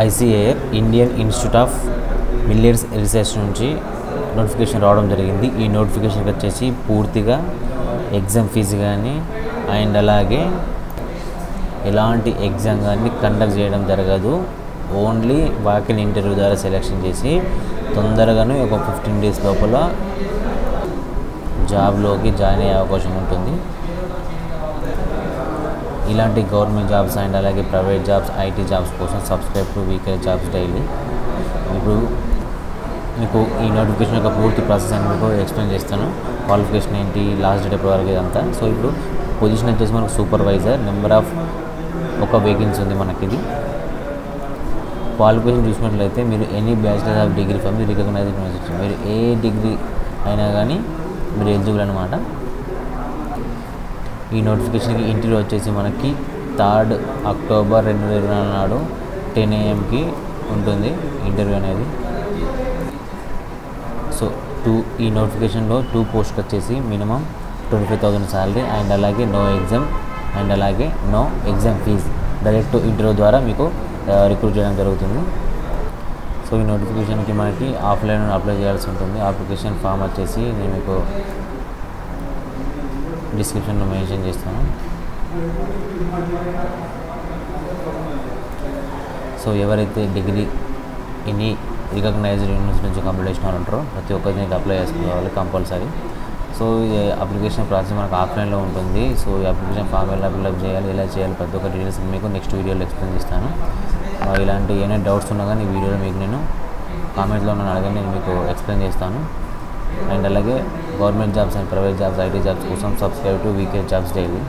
ICAR Indian institute of millets research నుంచి notification రావడం జరిగింది. ఈ నోటిఫికేషన్కి వచ్చేసి పూర్తిగా ఎగ్జామ్ ఫీజు కానీ అండ్ అలాగే ఎలాంటి ఎగ్జామ్ కానీ కండక్ట్ చేయడం జరగదు. ఓన్లీ వాకిన్ ఇంటర్వ్యూ ద్వారా సెలెక్షన్ చేసి తొందరగానే ఒక 15 days లోపల జాబ్లోకి జాయిన్ అయ్యే అవకాశం ఉంటుంది. ఇలాంటి గవర్నమెంట్ జాబ్స్ అండ్ అలాగే ప్రైవేట్ జాబ్స్, ఐటీ జాబ్స్ కోసం subscribe to VK jobs daily. ఇప్పుడు మీకు ఈ నోటిఫికేషన్ యొక్క పూర్తి ప్రాసెస్ అని మీకు ఎక్స్ప్లెయిన్ చేస్తాను. క్వాలిఫికేషన్ ఏంటి, లాస్ట్ డేట్ ఎప్పటి వరకు ఇదంతా. సో ఇప్పుడు పొజిషన్ వచ్చేసి మనకు సూపర్వైజర్, నెంబర్ ఆఫ్ ఒక వేకెన్సీ ఉంది మనకి. ఇది క్వాలిఫికేషన్ చూసినట్లయితే మీరు any bachelor of degree from the recognized university, మీరు ఏ డిగ్రీ అయినా కానీ మీరు ఎలిజిబుల్ అనమాట. ఈ నోటిఫికేషన్కి ఇంటర్వ్యూ వచ్చేసి మనకి 3rd October 2024 నాడు 10 AM ఉంటుంది ఇంటర్వ్యూ అనేది. సో ఈ నోటిఫికేషన్లో 2 పోస్ట్కి వచ్చేసి మినిమం 25,000 శాలరీ అండ్ అలాగే నో ఎగ్జామ్ అండ్ అలాగే no exam fees, direct interview ద్వారా మీకు రిక్రూట్ చేయడం జరుగుతుంది. సో ఈ నోటిఫికేషన్కి మనకి ఆఫ్లైన్ అప్లై చేయాల్సి ఉంటుంది. అప్లికేషన్ ఫామ్ వచ్చేసి నేను మీకు డిస్క్రిప్షన్లో మెన్షన్ చేస్తాను. సో ఎవరైతే డిగ్రీ ఎనీ రికగ్నైజ్డ్ యూనివర్సిటీ నుంచి కంప్లీట్ చేసిన వాళ్ళు ఉంటారో ప్రతి ఒక్కరికి అప్లై చేసుకోవాలి కంపల్సరీ. సో ఈ అప్లికేషన్ ప్రాసెస్ మనకు ఆఫ్లైన్లో ఉంటుంది. సో ఈ అప్లికేషన్ ఫామ్ ఎలా ఫిల్అప్ చేయాలి, ఎలా చేయాలి, ప్రతి ఒక్క డీటెయిల్స్ మీకు నెక్స్ట్ వీడియోలో ఎక్స్ప్లెయిన్ చేస్తాను. ఇలాంటి ఏమైనా డౌట్స్ ఉన్నా కానీ ఈ వీడియోలో మీకు నేను కామెంట్లో నన్ను అడగండి, నేను మీకు ఎక్స్ప్లెయిన్ చేస్తాను. అండ్ అలాగే government jobs and private jobs, IT jobs కోసం subscribe to VK jobs daily.